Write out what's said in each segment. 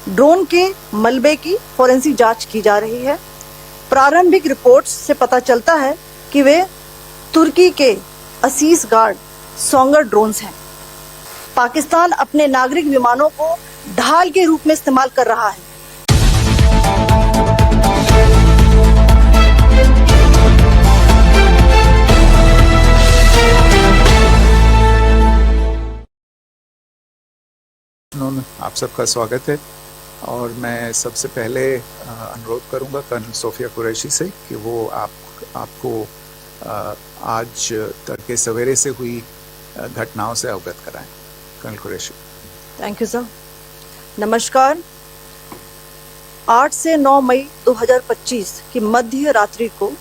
Drone के मलबे की फोरेंसिक जांच की जा रही है। प्रारंभिक रिपोर्ट्स से पता चलता है कि वे तुर्की के असीस गार्ड सोंगर ड्रोन्स हैं। पाकिस्तान अपने नागरिक विमानों को ढाल के रूप में इस्तेमाल कर रहा है। आप सबका स्वागत है और मैं सबसे पहले अनुरोध करूंगा कर्नल सोफिया कुरैशी से कि वो आपको आज तड़के सवेरे से हुई घटनाओं से अवगत कराएं। Colonel Qureshi. Thank you sir. नमस्कार। 8 से 9 मई 2025 की मध्य रात्रि को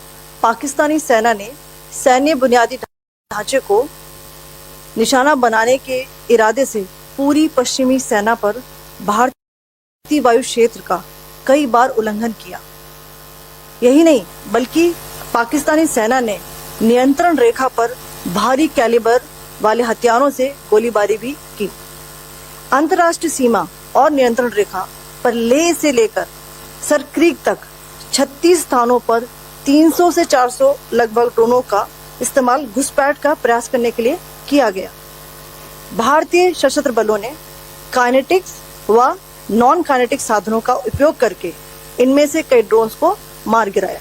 पाकिस्तानी सेना ने सैन्य बुनियादी ढांचे को निशाना बनाने के इरादे से पूरी पश्चिमी सेना पर भारतीय वायु क्षेत्र का कई बार उल्लंघन किया। यही नहीं बल्कि पाकिस्तानी सेना ने नियंत्रण रेखा पर भारी कैलिबर वाले हथियारों से गोलीबारी भी की। अंतर्राष्ट्रीय सीमा और नियंत्रण रेखा पर लेह से लेकर सर क्रीक तक 36 स्थानों पर 300 से 400 लगभग ड्रोनों का इस्तेमाल घुसपैठ का प्रयास करने के लिए किया गया। भारतीय सशस्त्र बलों ने काइनेटिक्स व नॉन काइनेटिक साधनों का उपयोग करके इनमें से कई ड्रोन्स को मार गिराया।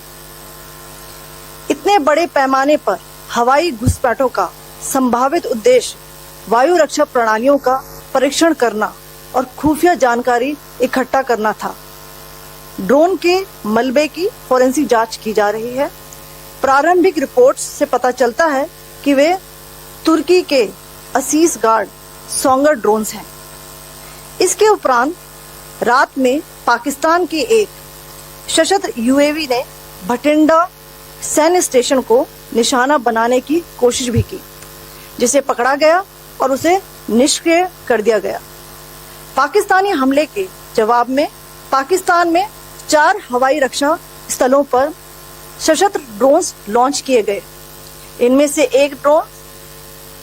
इतने बड़े पैमाने पर हवाई घुसपैठों का संभावित उद्देश्य वायु रक्षा प्रणालियों का परीक्षण करना और खुफिया जानकारी इकट्ठा करना था। ड्रोन के मलबे की फोरेंसिक जांच की जा रही है। प्रारंभिक रिपोर्ट्स से पता चलता है कि वे तुर्की के असीस गार्ड सोंगर ड्रोन्स हैं। इसके उपरांत रात में पाकिस्तान के एक सशस्त्र यूएवी ने भटिंडा सैन्य स्टेशन को निशाना बनाने की कोशिश भी की, जिसे पकड़ा गया और उसे निष्क्रिय कर दिया गया। पाकिस्तानी हमले के जवाब में पाकिस्तान में 4 हवाई रक्षा स्थलों पर सशस्त्र ड्रोन्स लॉन्च किए गए। इनमें से एक ड्रोन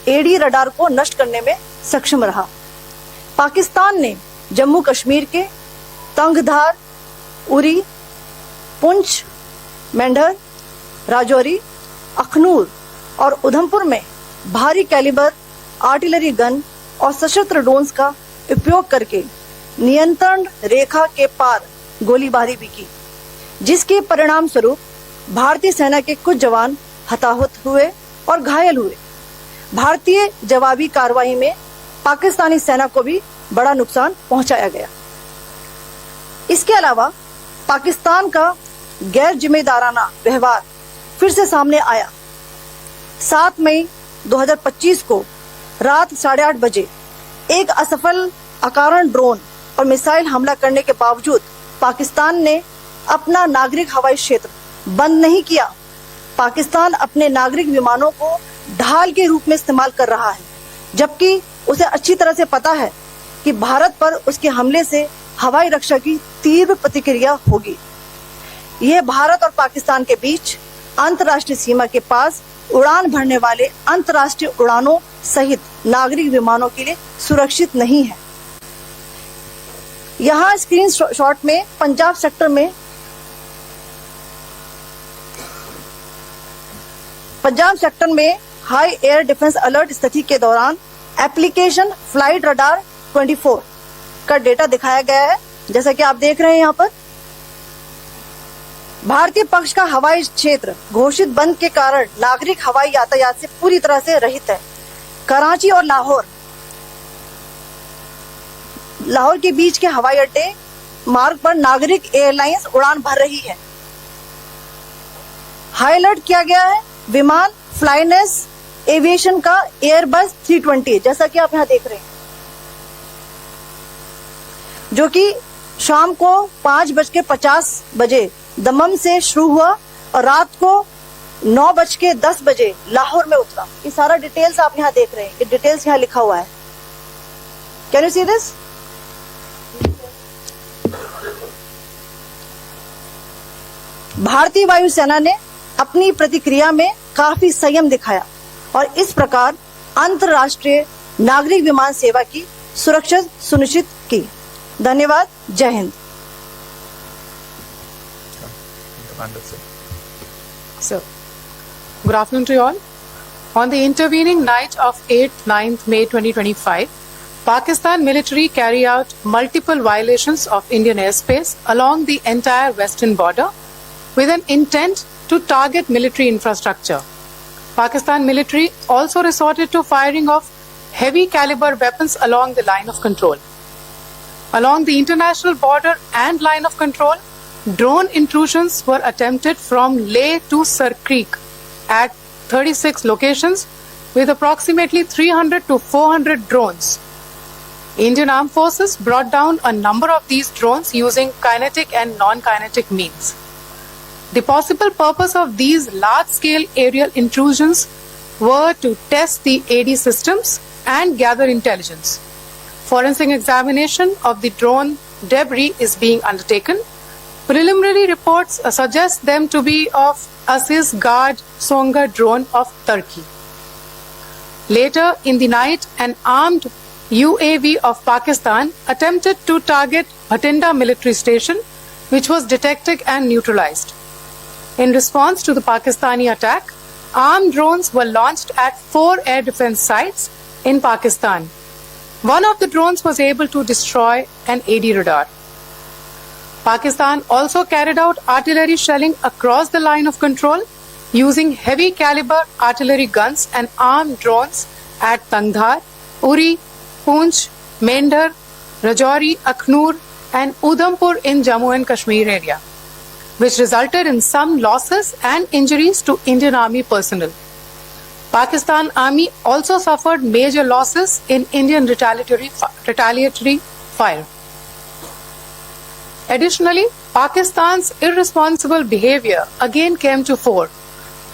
एडी रडार को नष्ट करने में सक्षम रहा। पाकिस्तान ने जम्मू कश्मीर के तंगधार, उरी, पुंछ, मेंढर, राजौरी, अखनूर और उधमपुर में भारी कैलिबर आर्टिलरी गन और सशस्त्र ड्रोन्स का उपयोग करके नियंत्रण रेखा के पार गोलीबारी भी की, जिसके परिणाम स्वरूप भारतीय सेना के कुछ जवान हताहत हुए और घायल हुए। भारतीय जवाबी कार्रवाई में पाकिस्तानी सेना को भी बड़ा नुकसान पहुंचाया गया। इसके अलावा पाकिस्तान का गैर जिम्मेदाराना व्यवहार फिर से सामने आया। 7 मई 2025 को रात 8:30 बजे एक असफल अकारण ड्रोन और मिसाइल हमला करने के बावजूद पाकिस्तान ने अपना नागरिक हवाई क्षेत्र बंद नहीं किया। पाकिस्तान अपने नागरिक विमानों को ढाल के रूप में इस्तेमाल कर रहा है, जबकि उसे अच्छी तरह से पता है कि भारत पर उसके हमले से हवाई रक्षा की तीव्र प्रतिक्रिया होगी। यह भारत और पाकिस्तान के बीच अंतर्राष्ट्रीय सीमा के पास उड़ान भरने वाले अंतर्राष्ट्रीय उड़ानों सहित नागरिक विमानों के लिए सुरक्षित नहीं है। यहाँ स्क्रीन शॉट में पंजाब सेक्टर में हाई एयर डिफेंस अलर्ट स्थिति के दौरान एप्लीकेशन फ्लाइट रडार 24 का डेटा दिखाया गया है। जैसा कि आप देख रहे हैं यहाँ पर भारतीय पक्ष का हवाई क्षेत्र घोषित बंद के कारण नागरिक हवाई यातायात से पूरी तरह से रहित है। कराची और लाहौर के बीच के हवाई अड्डे मार्ग पर नागरिक एयरलाइंस उड़ान भर रही है। हाई अलर्ट किया गया है विमान फ्लाइनेस एविएशन का एयरबस 320, जैसा कि आप यहाँ देख रहे हैं, जो कि शाम को 5:50 बजे दमम से शुरू हुआ और रात को 9:10 बजे लाहौर में उतरा। ये सारा डिटेल्स आप यहाँ देख रहे हैं, ये डिटेल्स यहाँ लिखा हुआ है। Can you see this? भारतीय वायुसेना ने अपनी प्रतिक्रिया में काफी संयम दिखाया और इस प्रकार अंतरराष्ट्रीय नागरिक विमान सेवा की सुरक्षा सुनिश्चित की। धन्यवाद। जय Hind. So, good afternoon to you all. On the intervening night of 8th 9th May 2025, Pakistan military carry out multiple violations of Indian airspace along the entire western border with an intent to target military infrastructure. Pakistan military also resorted to firing of heavy caliber weapons along the line of control. Along the international border and line of control, drone intrusions were attempted from Leh to Sir Creek at 36 locations with approximately 300 to 400 drones. Indian Armed Forces brought down a number of these drones using kinetic and non-kinetic means. The possible purpose of these large-scale aerial intrusions were to test the AD systems and gather intelligence. Forensic examination of the drone debris is being undertaken. Preliminary reports suggest them to be of Aziz Guard Songa drone of Turkey. Later in the night, an armed UAV of Pakistan attempted to target Bhatinda military station, which was detected and neutralized. In response to the Pakistani attack, armed drones were launched at 4 air defense sites in Pakistan. One of the drones was able to destroy an AD radar. Pakistan also carried out artillery shelling across the line of control using heavy caliber artillery guns and armed drones at Tangdhar, Uri, Poonch, Mendhar, Rajouri, Akhnur and Udhampur in Jammu and Kashmir area, which resulted in some losses and injuries to Indian Army personnel. Pakistan Army also suffered major losses in Indian retaliatory fire. Additionally, Pakistan's irresponsible behavior again came to fore.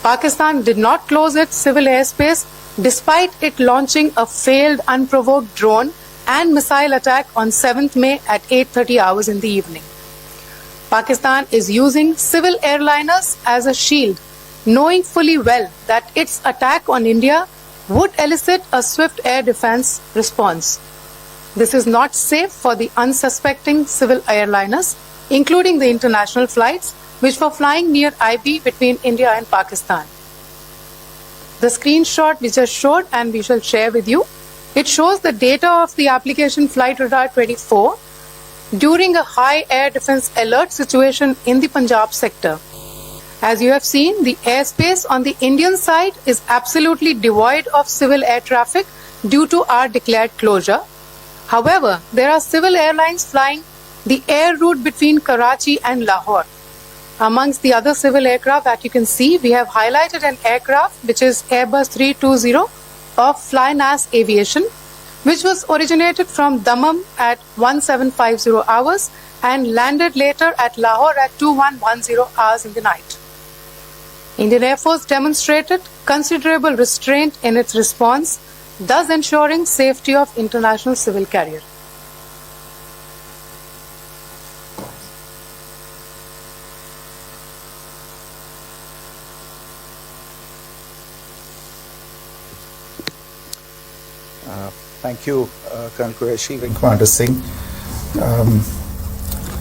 Pakistan did not close its civil airspace despite it launching a failed unprovoked drone and missile attack on 7th May at 8:30 hours in the evening. Pakistan is using civil airliners as a shield, knowing fully well that its attack on India would elicit a swift air defense response. This is not safe for the unsuspecting civil airliners, including the international flights which were flying near IB between India and Pakistan. The screenshot we just showed and we shall share with you, it shows the data of the application Flight Radar 24 during a high air defense alert situation in the Punjab sector. As you have seen, the airspace on the Indian side is absolutely devoid of civil air traffic due to our declared closure. However, there are civil airlines flying the air route between Karachi and Lahore. Amongst the other civil aircraft that you can see, we have highlighted an aircraft which is Airbus 320 of Flynas Aviation, which was originated from Dammam at 1750 hours and landed later at Lahore at 2110 hours in the night. Indian Air Force demonstrated considerable restraint in its response, thus ensuring safety of international civil carrier. Thank you, Colonel Qureshi, Wing Commander Singh.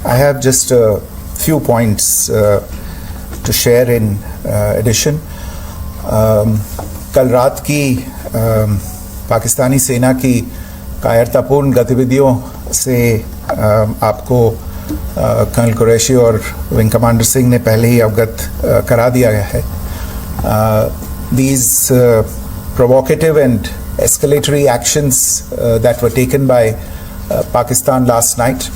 I have just a few points to share in addition. कल रात की पाकिस्तानी सेना की कायरतापूर्ण गतिविधियों से आपको colonel Qureshi और विंग कमांडर सिंह ने पहले ही अवगत करा दिया गया है. These provocative and escalatory actions that were taken by Pakistan last night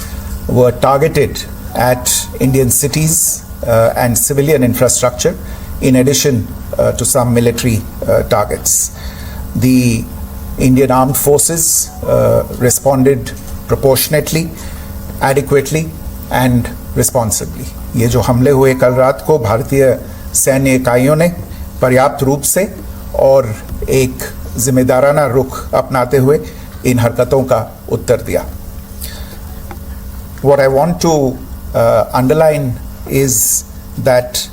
were targeted at Indian cities and civilian infrastructure, in addition to some military targets. The Indian Armed Forces responded proportionately, adequately and responsibly. ये जो हमले हुए कल रात को भारतीय सैन्य इकाइयों ने पर्याप्त रूप से और एक जिम्मेदाराना रुख अपनाते हुए इन हरकतों का उत्तर दिया. What I want to underline is that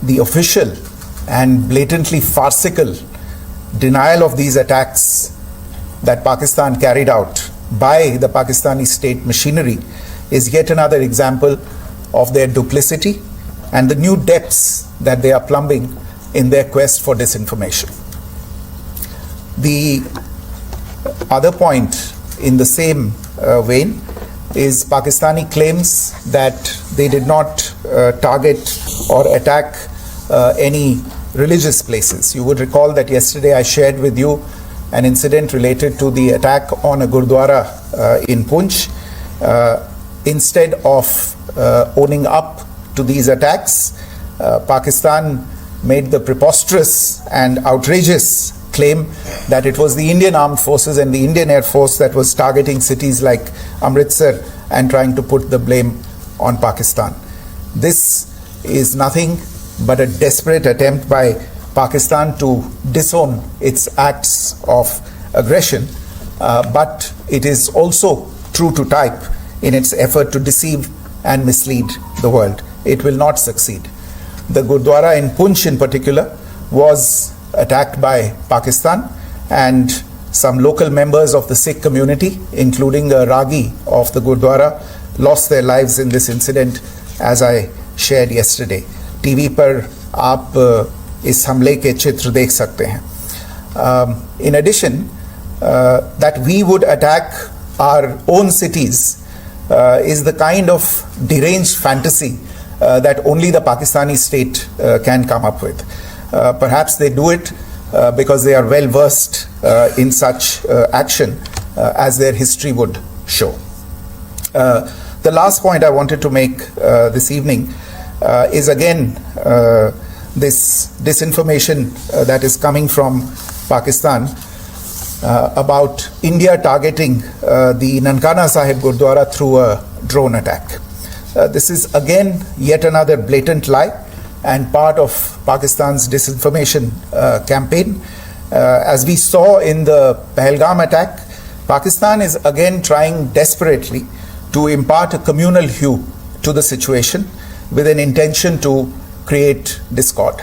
the official and blatantly farcical denial of these attacks that Pakistan carried out by the Pakistani state machinery is yet another example of their duplicity and the new depths that they are plumbing in their quest for disinformation. The other point in the same vein is Pakistani claims that they did not target or attack any religious places. You would recall that yesterday I shared with you an incident related to the attack on a Gurdwara in Punch. Instead of owning up to these attacks, Pakistan made the preposterous and outrageous claim that it was the Indian Armed Forces and the Indian Air Force that was targeting cities like Amritsar and trying to put the blame on Pakistan. This is nothing but a desperate attempt by Pakistan to disown its acts of aggression, but it is also true to type in its effort to deceive and mislead the world. It will not succeed. The Gurdwara in Punch in particular was attacked by Pakistan, and some local members of the Sikh community, including a Ragi of the Gurdwara, lost their lives in this incident, as I shared yesterday. TV पर आप इस हमले के चित्र देख सकते हैं. In addition, that we would attack our own cities is the kind of deranged fantasy that only the Pakistani state can come up with. Perhaps they do it because they are well versed in such action, as their history would show. The last point I wanted to make this evening is again this disinformation that is coming from Pakistan about India targeting the Nankana Sahib Gurdwara through a drone attack. This is again yet another blatant lie and part of Pakistan's disinformation campaign. As we saw in the Pahalgam attack, Pakistan is again trying desperately to impart a communal hue to the situation with an intention to create discord.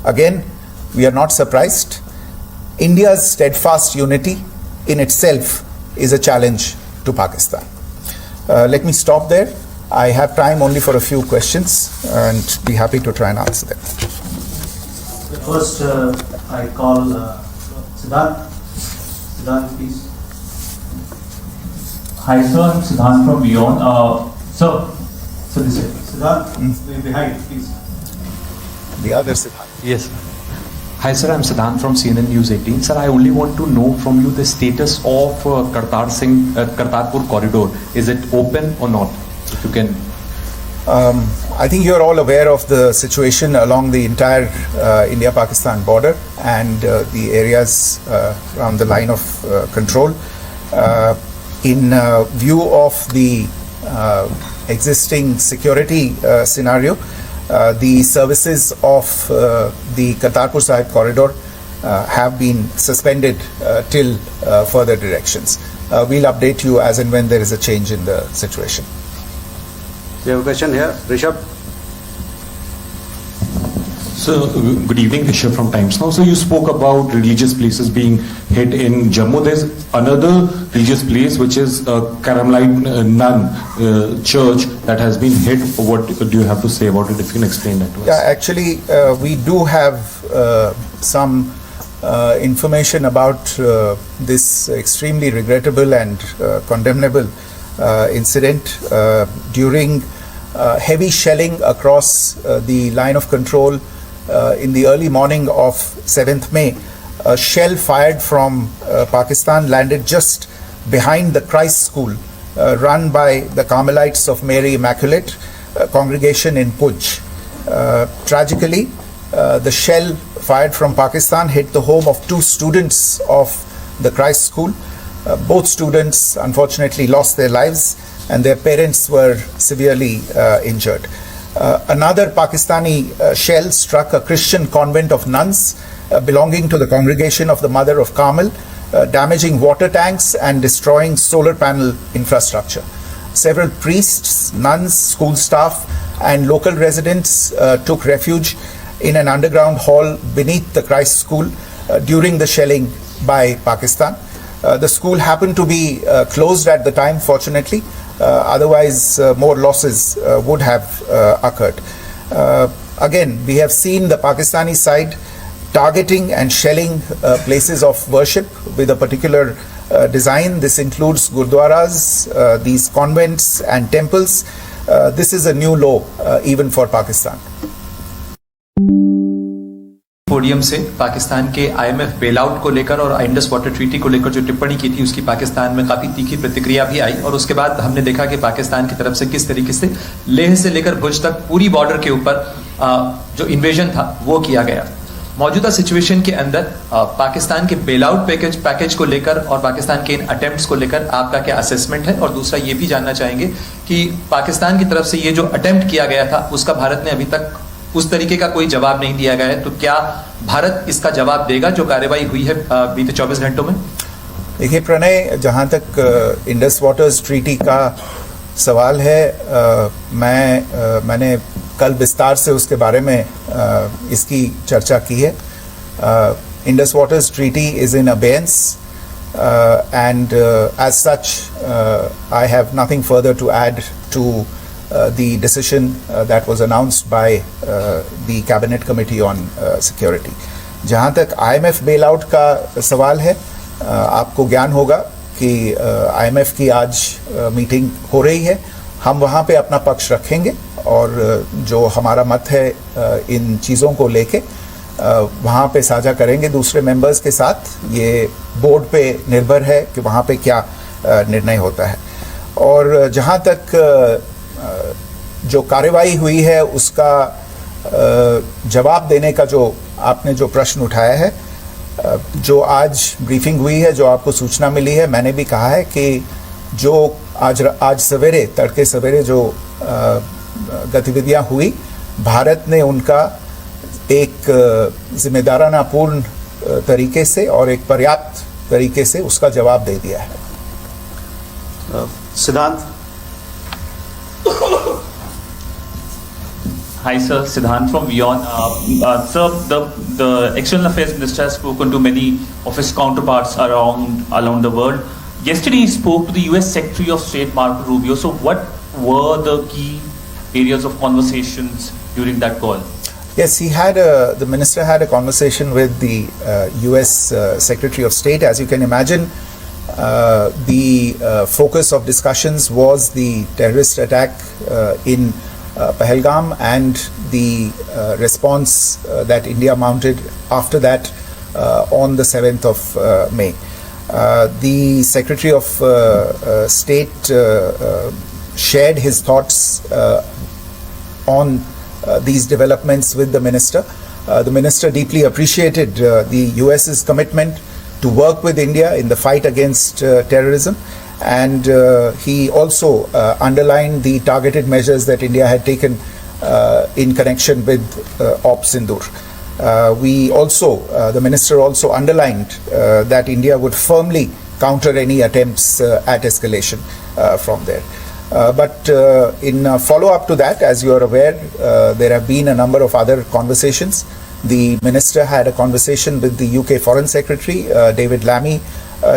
Again, we are not surprised. India's steadfast unity in itself is a challenge to Pakistan. Let me stop there. I have time only for a few questions and be happy to try and answer them. First, I call Siddharth. Siddharth, please. Hi, sir. I'm Siddharth from Beyond. So this is Siddharth, behind, please. The other Siddharth. yes. Hi, sir. I'm Siddharth from CNN News 18. Sir, I only want to know from you the status of Kartarpur corridor. Is it open or not? If you can. I think you're all aware of the situation along the entire India-Pakistan border and the areas around the line of control. In view of the existing security scenario, the services of the Kartarpur Sahib corridor have been suspended till further directions. We'll update you as and when there is a change in the situation. We have a question here, Rishabh. So, good evening, Rishabh from Times Now. So, you spoke about religious places being hit in Jammu. There's another religious place which is Carmelite Nun church that has been hit. What do you have to say about it? If you can explain that to us. Yeah, actually, we do have some information about this extremely regrettable and condemnable incident. During heavy shelling across the line of control in the early morning of 7th May, a shell fired from Pakistan landed just behind the Christ School run by the Carmelites of Mary Immaculate congregation in Puj. Tragically, the shell fired from Pakistan hit the home of 2 students of the Christ School. Both students unfortunately lost their lives and their parents were severely injured. Another Pakistani shell struck a Christian convent of nuns belonging to the congregation of the Mother of Carmel, damaging water tanks and destroying solar panel infrastructure. Several priests, nuns, school staff and local residents took refuge in an underground hall beneath the Christ School during the shelling by Pakistan. The school happened to be closed at the time, fortunately. Otherwise, more losses would have occurred. Again, we have seen the Pakistani side targeting and shelling places of worship with a particular design. This includes gurdwaras, these convents and temples. This is a new low even for Pakistan. Podium से पाकिस्तान के IMF bailout को लेकर और Indus water treaty को लेकर जो टिप्पणी की थी उसकी पाकिस्तान में काफी तीखी प्रतिक्रिया भी आई और उसके बाद हमने देखा कि पाकिस्तान की तरफ से किस तरीके से लेह से लेकर भुज तक पूरी बॉर्डर के ऊपर जो इन्वेजन था वो किया गया। मौजूदा सिचुएशन के अंदर पाकिस्तान के बेलआउट पैकेज को लेकर और पाकिस्तान के इन अटेम्प्ट्स को लेकर आपका क्या असेसमेंट है, और दूसरा ये भी जानना चाहेंगे कि पाकिस्तान की तरफ से ये जो अटेम्प्ट किया गया था उसका भारत ने अभी तक उस तरीके का कोई जवाब नहीं दिया गया है, तो क्या भारत इसका जवाब देगा जो कार्रवाई हुई है बीते 24 घंटों में? देखिए प्रणय, जहाँ तक इंडस वाटर्स ट्रीटी का सवाल है, मैंने कल विस्तार से उसके बारे में इसकी चर्चा की है। Indus waters treaty is in abeyance and as such I have nothing further to add to the decision that was announced by the cabinet committee on security. जहाँ तक IMF bailout का सवाल है, आपको ज्ञान होगा कि IMF की आज मीटिंग हो रही है। हम वहाँ पे अपना पक्ष रखेंगे और जो हमारा मत है इन चीज़ों को लेके वहाँ पे साझा करेंगे दूसरे मेंबर्स के साथ। ये बोर्ड पे निर्भर है कि वहाँ पे क्या निर्णय होता है। और जहाँ तक जो कार्रवाई हुई है उसका जवाब देने का जो आपने जो प्रश्न उठाया है, जो आज ब्रीफिंग हुई है, जो आपको सूचना मिली है, मैंने भी कहा है कि जो आज सवेरे तड़के सवेरे जो गतिविधियां हुई, भारत ने उनका एक जिम्मेदाराना पूर्ण तरीके से और एक पर्याप्त तरीके से उसका जवाब दे दिया है। सिद्धांत। Hi sir, Siddhant from Vion. Sir, the External Affairs Minister has spoken to many of his counterparts around the world. Yesterday he spoke to the US Secretary of State Marco Rubio. So what were the key areas of conversations during that call? Yes, the minister had a conversation with the US Secretary of State. As you can imagine, the focus of discussions was the terrorist attack in Pahalgam and the response that India mounted after that on the 7th of May. The Secretary of State shared his thoughts on these developments with the minister. The minister deeply appreciated the US's commitment to work with India in the fight against terrorism, and he also underlined the targeted measures that India had taken in connection with Op Sindoor. The minister also underlined that India would firmly counter any attempts at escalation from there. But in follow-up to that, as you are aware, there have been a number of other conversations. The minister had a conversation with the UK Foreign Secretary, David Lammy,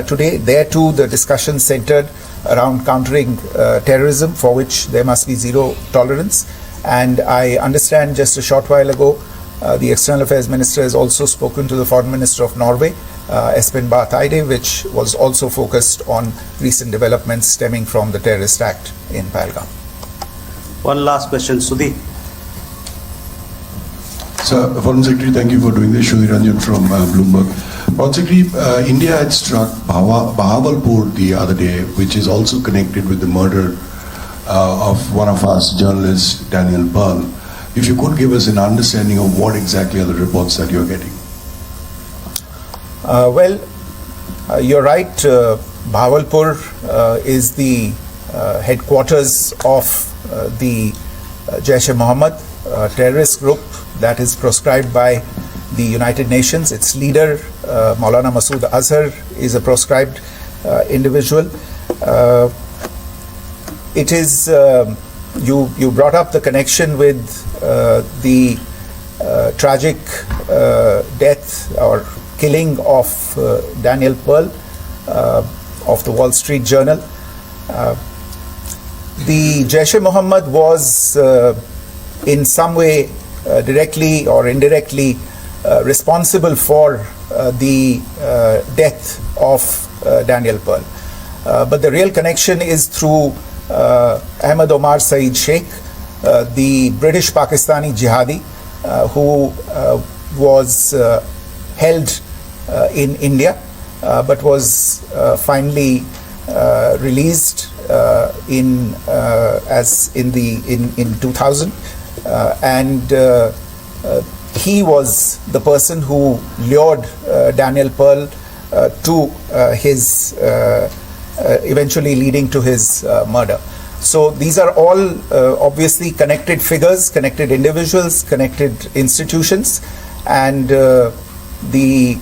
today. There too, the discussion centered around countering terrorism, for which there must be zero tolerance. And I understand just a short while ago, the External Affairs Minister has also spoken to the Foreign Minister of Norway, Espen Barth Eide, which was also focused on recent developments stemming from the terrorist act in Pahalgam. One last question, Sudhi. Sir, Foreign Secretary, thank you for doing this. Sudhi Ranjan from Bloomberg. Foreign Secretary, India had struck Bahawalpur the other day, which is also connected with the murder of one of us, journalist Daniel Pearl. If you could give us an understanding of what exactly are the reports that you're getting. You're right. Bahawalpur is the headquarters of the Jaish-e-Mohammed terrorist group that is proscribed by the United Nations. Its leader, Maulana Masood Azhar, is a proscribed individual. It is, you brought up the connection with the tragic death or killing of Daniel Pearl. of the Wall Street Journal. The Jaish-e-Mohammed was in some way directly or indirectly responsible for the death of Daniel Pearl. But the real connection is through Ahmed Omar Saeed Sheikh, the British Pakistani jihadi who was held in India but was finally released in 2000, and he was the person who lured Daniel Pearl to his eventually leading to his murder. So these are all obviously connected figures, connected individuals, connected institutions, and the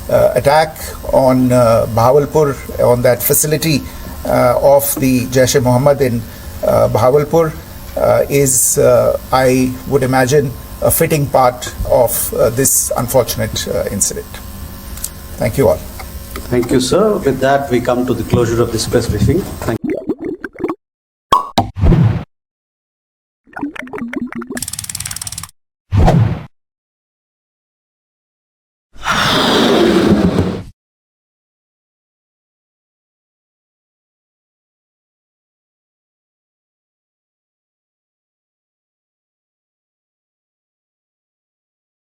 attack on Bahawalpur, on that facility of the Jaish-e-Mohammed in Bahawalpur is, I would imagine, a fitting part of this unfortunate incident. Thank you all. Thank you, sir. With that, we come to the closure of this press briefing. Thank you.